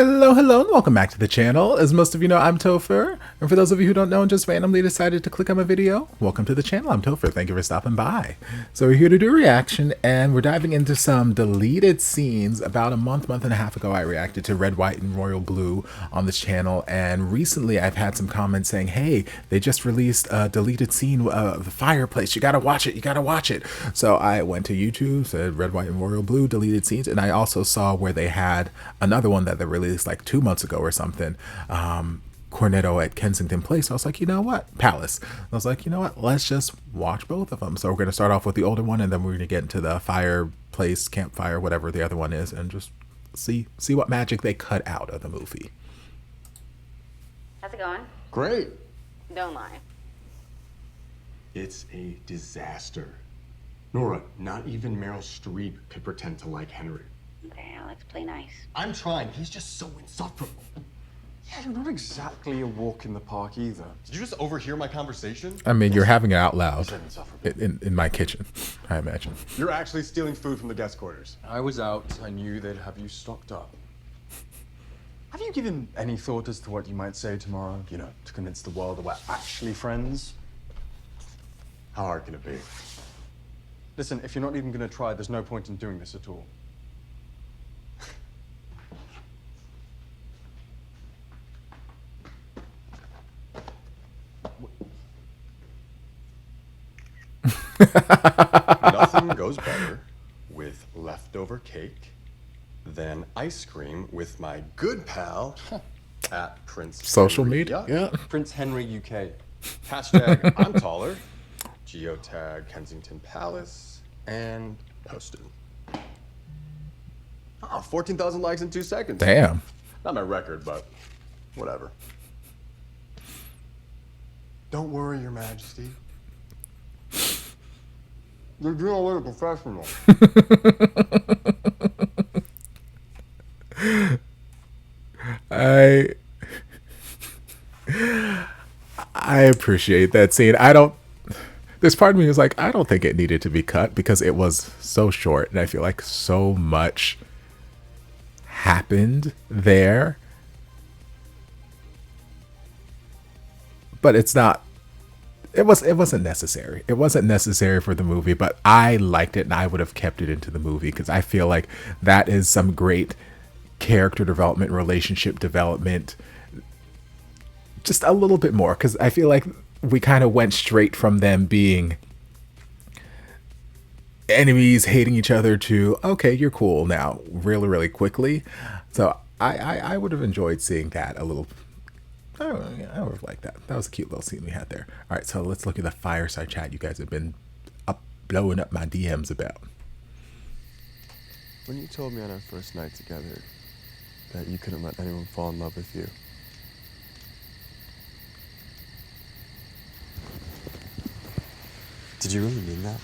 Hello, hello, and welcome back to the channel. As most of you know, I'm Topher, and for those of you who don't know and just randomly decided to click on my video, welcome to the channel. I'm Topher. Thank you for stopping by. So we're here to do a reaction, and we're diving into some deleted scenes. About a month and a half ago, I reacted to Red, White, and Royal Blue on this channel, and recently I've had some comments saying, hey, they just released a deleted scene of the fireplace. You gotta watch it, you gotta watch it. So I went to YouTube, said Red, White, and Royal Blue deleted scenes, and I also saw where they had another one that they released like 2 months ago or something, Cornetto at Kensington Place. I was like, you know what, Palace. I was like, you know what, let's just watch both of them. So we're going to start off with the older one, and then we're going to get into the fireplace, campfire, whatever the other one is, and just see what magic they cut out of the movie. How's it going? Great. Don't lie. It's a disaster. Nora, not even Meryl Streep could pretend to like Henry. Okay, Alex, play nice. I'm trying. He's just so insufferable. Yeah, you're not exactly a walk in the park either. Did you just overhear my conversation? I mean, you're having it out loud in my kitchen, I imagine. You're actually stealing food from the guest quarters. I was out. I knew they'd have you stocked up. Have you given any thought as to what you might say tomorrow, you know, to convince the world that we're actually friends? How hard can it be? Listen, if you're not even going to try, there's no point in doing this at all. Nothing goes better with leftover cake than ice cream with my good pal at Prince Social Henry. media? Yeah. Prince Henry UK. Hashtag I'm taller. Geotag Kensington Palace and posted. Oh, 14,000 likes in 2 seconds. Damn. Not my record, but whatever. Don't worry, Your Majesty. You're doing a little professional. I appreciate that scene. This part of me was like, I don't think it needed to be cut because it was so short, and I feel like so much happened there. But it's not. It wasn't necessary. It wasn't necessary for the movie, but I liked it, and I would have kept it into the movie because I feel like that is some great character development, relationship development, just a little bit more, because I feel like we kind of went straight from them being enemies, hating each other, to, okay, you're cool now, really, really quickly. So I would have enjoyed seeing that a little. I would have liked that. That was a cute little scene we had there. All right, so let's look at the fireside chat you guys have been blowing up my DMs about. When you told me on our first night together that you couldn't let anyone fall in love with you, did you really mean that?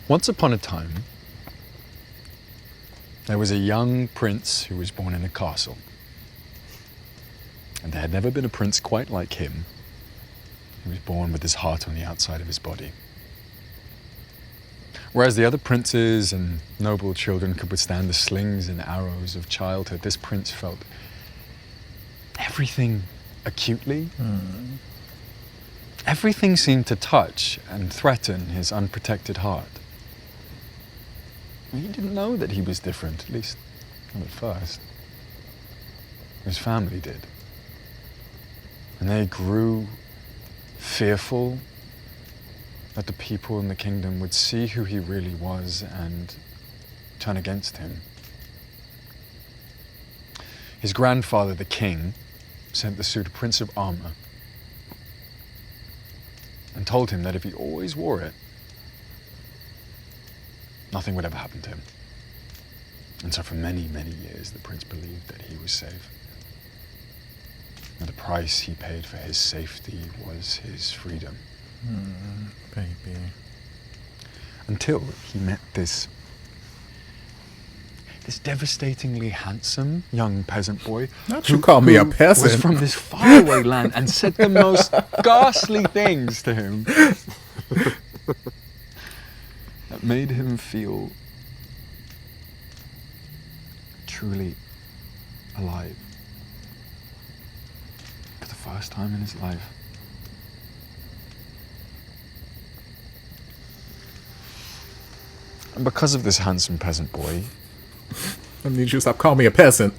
Once upon a time, there was a young prince who was born in a castle. And there had never been a prince quite like him. He was born with his heart on the outside of his body. Whereas the other princes and noble children could withstand the slings and arrows of childhood, this prince felt everything acutely. Everything seemed to touch and threaten his unprotected heart. He didn't know that he was different, at least not at first. His family did. And they grew fearful that the people in the kingdom would see who he really was and turn against him. His grandfather, the king, sent the suit a prince of armor and told him that if he always wore it, nothing would ever happen to him. And so for many, many years, the prince believed that he was safe. And the price he paid for his safety was his freedom. Baby. Until he met this this devastatingly handsome young peasant boy. Not you call me a peasant. Was from this faraway land and said the most ghastly things to him that made him feel truly alive for the first time in his life. And because of this handsome peasant boy, I need you to stop calling me a peasant.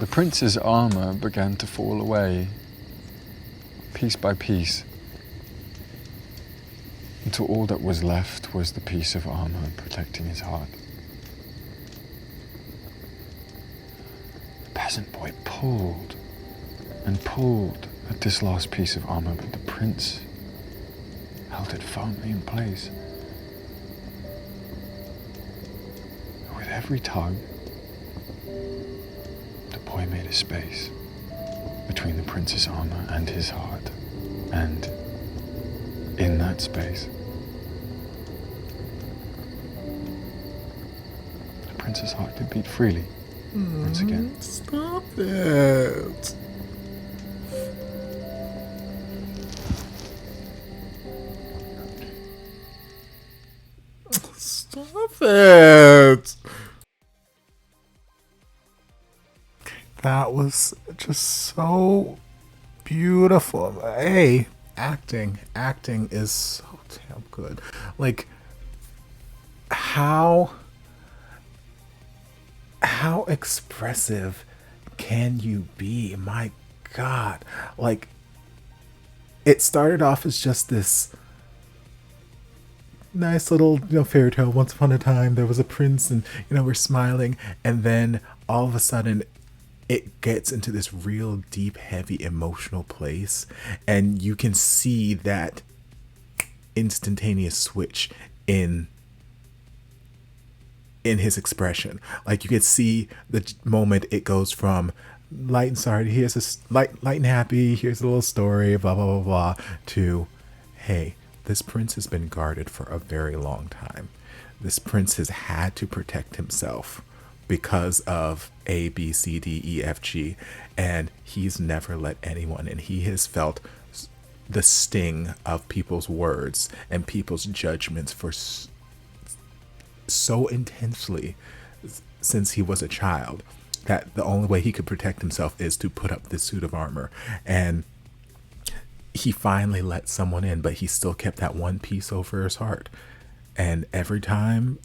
the prince's armor began to fall away, piece by piece, until all that was left was the piece of armor protecting his heart. The peasant boy pulled and pulled at this last piece of armor, but the prince held it firmly in place. With every tug, the boy made a space between the prince's armor and his heart, and in that space, the prince's heart could beat freely once again. Stop it. Stop it. That was just so beautiful. Hey, acting is so damn good. Like, how expressive can you be? My God. Like, it started off as just this nice little, fairy tale. Once upon a time, there was a prince, and we're smiling, and then all of a sudden, it gets into this real deep, heavy, emotional place, and you can see that instantaneous switch in his expression. Like, you can see the moment it goes from light and sorry, here's this light and happy, here's a little story, blah blah blah blah, to, hey, this prince has been guarded for a very long time. This prince has had to protect himself because of A, B, C, D, E, F, G, and he's never let anyone in. He has felt the sting of people's words and people's judgments for so intensely since he was a child, that the only way he could protect himself is to put up this suit of armor. And he finally let someone in, but he still kept that one piece over his heart. And every time,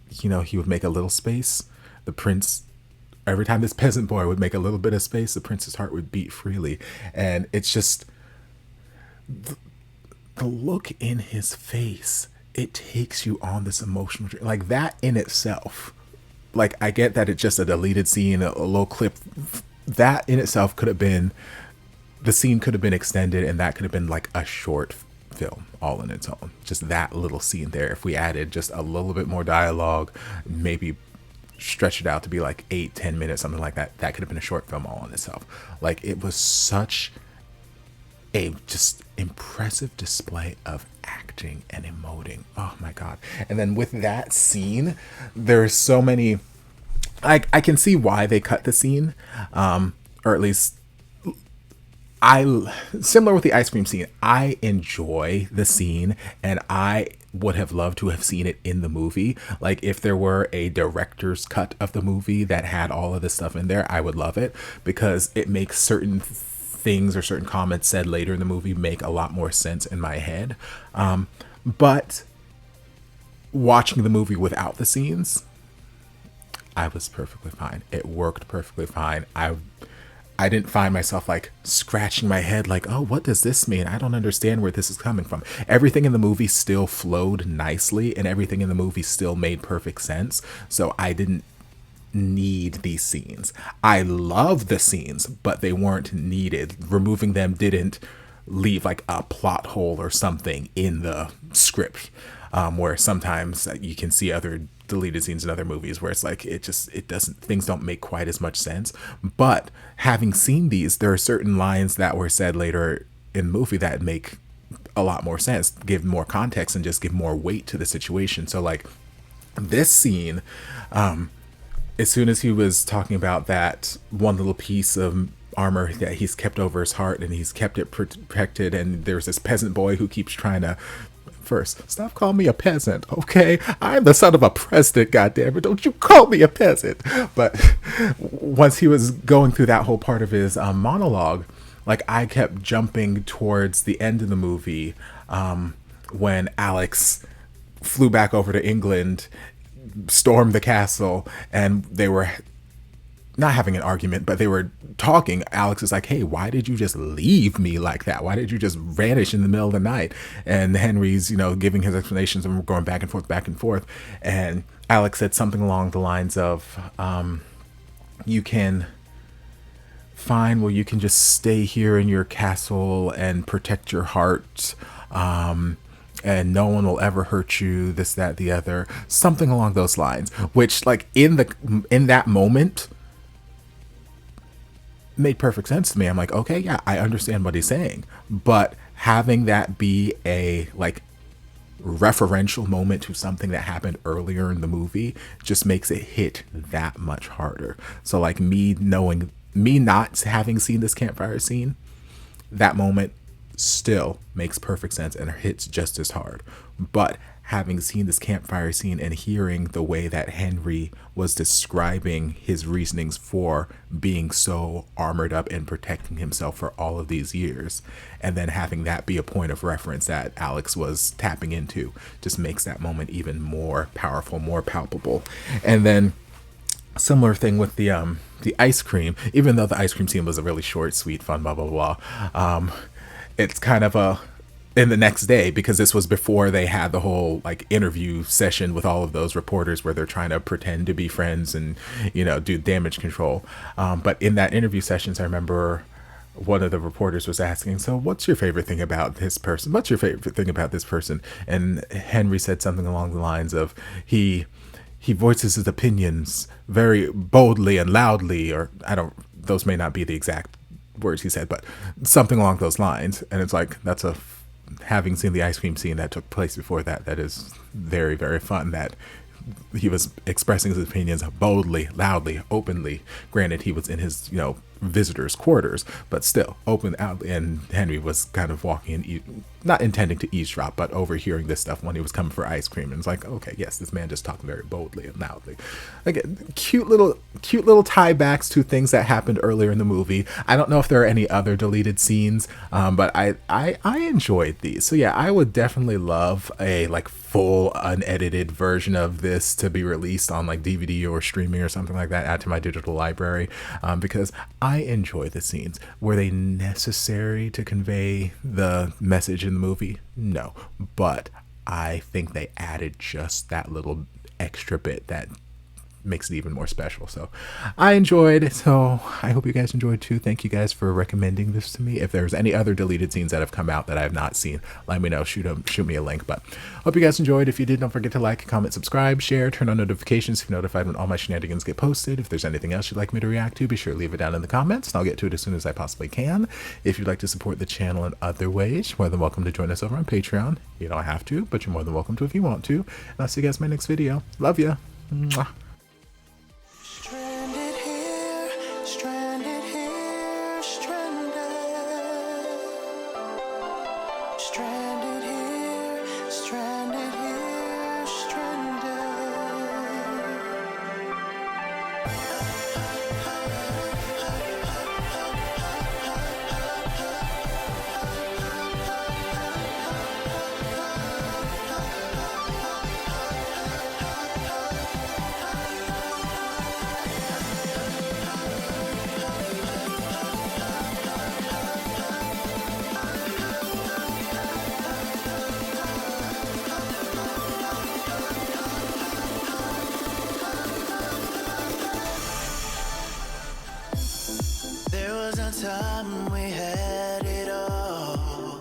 he would make a little space, the prince, every time this peasant boy would make a little bit of space, the prince's heart would beat freely. And it's just the look in his face, it takes you on this emotional journey. Like, that in itself, like, I get that it's just a deleted scene, a little clip. That in itself could have been, the scene could have been extended, and that could have been like a short film all in its own. Just that little scene there. If we added just a little bit more dialogue, maybe stretch it out to be like 8-10 minutes, something like that, that could have been a short film all in itself. Like, it was such a just impressive display of acting and emoting. Oh my God. And then with that scene, there's so many, I can see why they cut the scene, or at least similar with the ice cream scene, I enjoy the scene, and I would have loved to have seen it in the movie. Like, if there were a director's cut of the movie that had all of this stuff in there, I would love it, because it makes certain things or certain comments said later in the movie make a lot more sense in my head. But watching the movie without the scenes, I was perfectly fine. It worked perfectly fine. I didn't find myself like scratching my head like, oh, what does this mean? I don't understand where this is coming from. Everything in the movie still flowed nicely, and everything in the movie still made perfect sense. So I didn't need these scenes. I love the scenes, but they weren't needed. Removing them didn't leave like a plot hole or something in the script, where sometimes you can see other deleted scenes in other movies where it's like things don't make quite as much sense. But having seen these, there are certain lines that were said later in the movie that make a lot more sense, give more context, and just give more weight to the situation. So like this scene, as soon as he was talking about that one little piece of armor that he's kept over his heart and he's kept it protected, and there's this peasant boy who keeps trying to, first, stop calling me a peasant, okay? I'm the son of a president, goddammit. Don't you call me a peasant. But once he was going through that whole part of his monologue, like, I kept jumping towards the end of the movie, when Alex flew back over to England, stormed the castle, and they were not having an argument, but they were talking. Alex is like, hey, why did you just leave me like that? Why did you just vanish in the middle of the night? And Henry's, giving his explanations, and we're going back and forth, back and forth. And Alex said something along the lines of, you can just stay here in your castle and protect your heart. And no one will ever hurt you, this, that, the other, something along those lines, which, like, in that moment made perfect sense to me. I'm like, okay, yeah, I understand what he's saying, but having that be a, like, referential moment to something that happened earlier in the movie just makes it hit that much harder. So, like, me not having seen this campfire scene, that moment still makes perfect sense and hits just as hard. But having seen this campfire scene and hearing the way that Henry was describing his reasonings for being so armored up and protecting himself for all of these years, and then having that be a point of reference that Alex was tapping into, just makes that moment even more powerful, more palpable. And then similar thing with the ice cream, even though the ice cream scene was a really short, sweet, fun, blah, blah, blah. It's kind of in the next day, because this was before they had the whole, like, interview session with all of those reporters where they're trying to pretend to be friends and, do damage control. But in that interview sessions, I remember one of the reporters was asking, so what's your favorite thing about this person? What's your favorite thing about this person? And Henry said something along the lines of, he voices his opinions very boldly and loudly, or those may not be the exact words he said, but something along those lines. And it's like, having seen the ice cream scene that took place before that is very, very fun, that he was expressing his opinions boldly, loudly, openly. Granted, he was in his, visitors' quarters, but still open out. And Henry was kind of walking and not intending to eavesdrop, but overhearing this stuff when he was coming for ice cream. And it's like, okay, yes, this man just talked very boldly and loudly. Again, cute little tiebacks to things that happened earlier in the movie. I don't know if there are any other deleted scenes, but I enjoyed these. So yeah, I would definitely love a, like, full unedited version of this to be released on, like, DVD or streaming or something like that, add to my digital library, because I enjoy the scenes. Were they necessary to convey the message in the movie? No, but I think they added just that little extra bit that makes it even more special. So I enjoyed it. So I hope you guys enjoyed too. Thank you guys for recommending this to me. If there's any other deleted scenes that have come out that I have not seen, let me know. Shoot me a link. But hope you guys enjoyed. If you did, don't forget to like, comment, subscribe, share, turn on notifications to be notified when all my shenanigans get posted. If there's anything else you'd like me to react to, be sure to leave it down in the comments, and I'll get to it as soon as I possibly can. If you'd like to support the channel in other ways, you're more than welcome to join us over on Patreon. You don't have to, but you're more than welcome to if you want to. And I'll see you guys in my next video. Love ya. Mwah. Stranded here, time we had it all.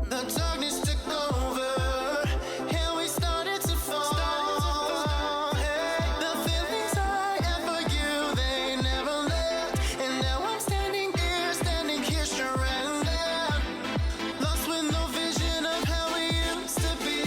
The darkness took over, and we started to fall. Hey, the feelings I had for you, they never left. And now I'm standing here stranded, lost with no vision of how we used to be.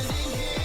standing here.